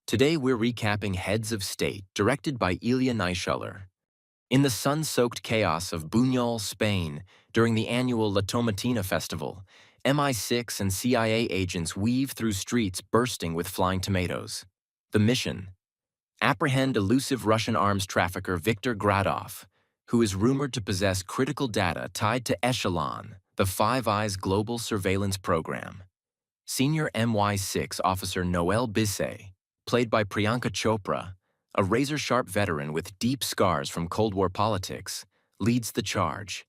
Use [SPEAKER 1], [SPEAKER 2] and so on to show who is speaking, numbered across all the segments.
[SPEAKER 1] Today we're recapping Heads of State, directed by Ilya Naishuller. In the sun-soaked chaos of Buñol, Spain, during the annual La Tomatina festival, MI6 and CIA agents weave through streets bursting with flying tomatoes. The mission: apprehend elusive Russian arms trafficker Viktor Gradov, who is rumored to possess critical data tied to Echelon, the Five Eyes global surveillance program. Senior MI6 officer Noel Bisset, played by Priyanka Chopra, a razor-sharp veteran with deep scars from Cold War politics, leads the charge.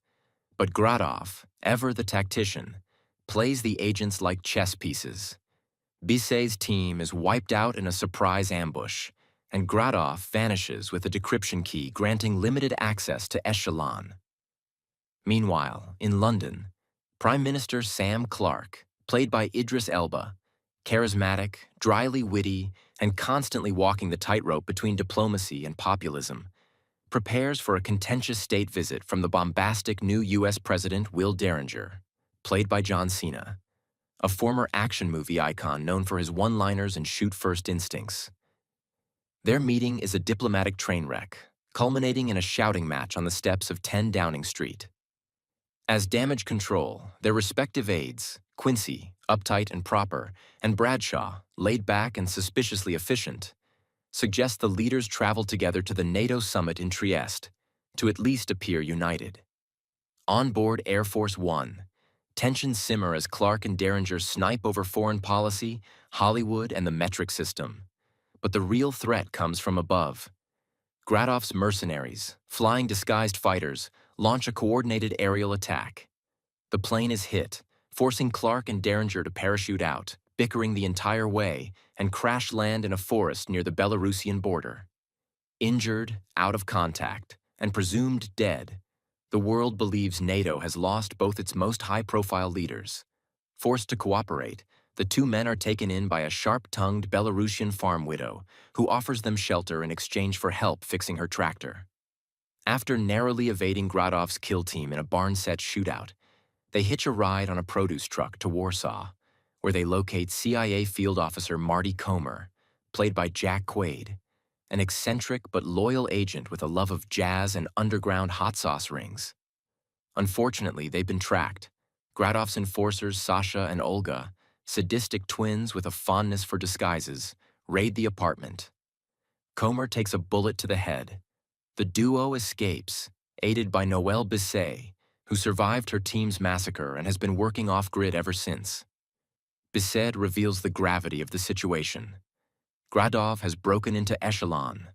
[SPEAKER 1] But Gradov, ever the tactician, plays the agents like chess pieces. Bisset's team is wiped out in a surprise ambush, and Gradov vanishes with a decryption key granting limited access to Echelon. Meanwhile, in London, Prime Minister Sam Clarke, played by Idris Elba, charismatic, dryly witty, and constantly walking the tightrope between diplomacy and populism, prepares for a contentious state visit from the bombastic new U.S. President Will Derringer, played by Cena, a former action movie icon known for his one-liners and shoot-first instincts. Their meeting is a diplomatic train wreck, culminating in a shouting match on the steps of 10 Downing Street. As damage control, their respective aides, Quincy, uptight and proper, and Bradshaw, laid back and suspiciously efficient, suggest the leaders travel together to the NATO summit in Trieste to at least appear united. On board Air Force One, tensions simmer as Clarke and Derringer snipe over foreign policy, Hollywood, and the metric system. But the real threat comes from above. Gradov's mercenaries, flying disguised fighters, launch a coordinated aerial attack. The plane is hit, forcing Clarke and Derringer to parachute out, bickering the entire way, and crash land in a forest near the Belarusian border. Injured, out of contact, and presumed dead, the world believes NATO has lost both its most high-profile leaders. Forced to cooperate, the two men are taken in by a sharp-tongued Belarusian farm widow who offers them shelter in exchange for help fixing her tractor. After narrowly evading Gradov's kill team in a barn-set shootout, they hitch a ride on a produce truck to Warsaw, where they locate CIA field officer Marty Comer, played by Jack Quaid, an eccentric but loyal agent with a love of jazz and underground hot sauce rings. Unfortunately, they've been tracked. Gradov's enforcers Sasha and Olga, sadistic twins with a fondness for disguises, raid the apartment. Comer takes a bullet to the head. The duo escapes, aided by Noel Bisset, who survived her team's massacre and has been working off-grid ever since. Bisset reveals the gravity of the situation. Gradov has broken into Echelon,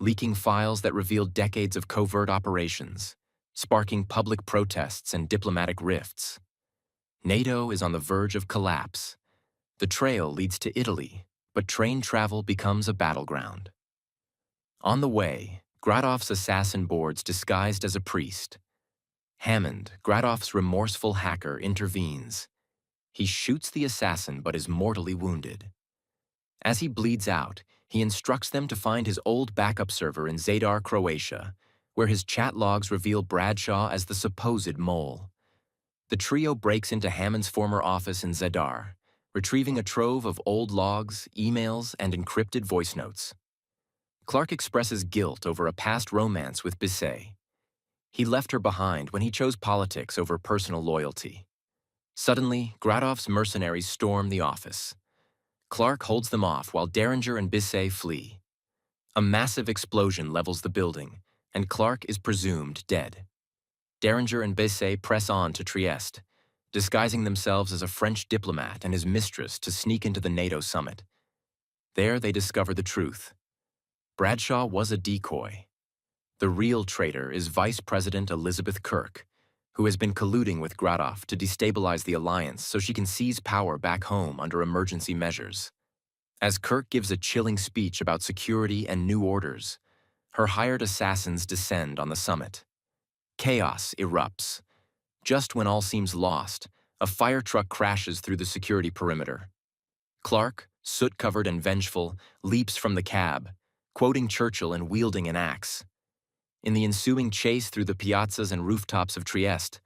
[SPEAKER 1] leaking files that reveal decades of covert operations, sparking public protests and diplomatic rifts. NATO is on the verge of collapse. The trail leads to Italy, but train travel becomes a battleground. On the way, Gradov's assassin boards disguised as a priest. Hammond, Gradov's remorseful hacker, intervenes. He shoots the assassin but is mortally wounded. As he bleeds out, he instructs them to find his old backup server in Zadar, Croatia, where his chat logs reveal Bradshaw as the supposed mole. The trio breaks into Hammond's former office in Zadar, retrieving a trove of old logs, emails, and encrypted voice notes. Clarke expresses guilt over a past romance with Bisset. He left her behind when he chose politics over personal loyalty. Suddenly, Gradov's mercenaries storm the office. Clarke holds them off while Derringer and Bisset flee. A massive explosion levels the building, and Clarke is presumed dead. Derringer and Bisset press on to Trieste, disguising themselves as a French diplomat and his mistress to sneak into the NATO summit. There they discover the truth. Bradshaw was a decoy. The real traitor is Vice President Elizabeth Kirk, who has been colluding with Gradov to destabilize the alliance so she can seize power back home under emergency measures. As Kirk gives a chilling speech about security and new orders, her hired assassins descend on the summit. Chaos erupts. Just when all seems lost, a fire truck crashes through the security perimeter. Clarke, soot-covered and vengeful, leaps from the cab, quoting Churchill and wielding an axe. In the ensuing chase through the piazzas and rooftops of Trieste,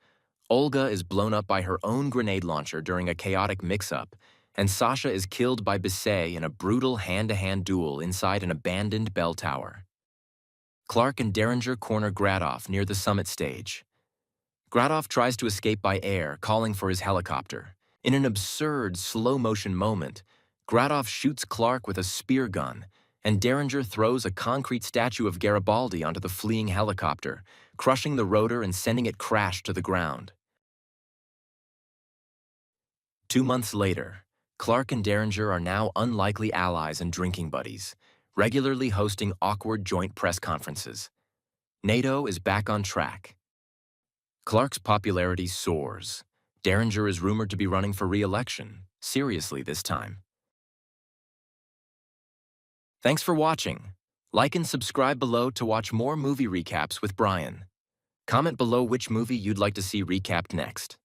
[SPEAKER 1] Olga is blown up by her own grenade launcher during a chaotic mix-up, and Sasha is killed by Bisset in a brutal hand-to-hand duel inside an abandoned bell tower. Clarke and Derringer corner Gradoff near the summit stage. Gradoff tries to escape by air, calling for his helicopter. In an absurd, slow-motion moment, Gradoff shoots Clarke with a spear gun, and Derringer throws a concrete statue of Garibaldi onto the fleeing helicopter, crushing the rotor and sending it crash to the ground. 2 months later, Clarke and Derringer are now unlikely allies and drinking buddies, regularly hosting awkward joint press conferences. NATO is back on track. Clarke's popularity soars. Derringer is rumored to be running for re-election, seriously this time. Thanks for watching. Like and subscribe below to watch more movie recaps with Brian. Comment below which movie you'd like to see recapped next.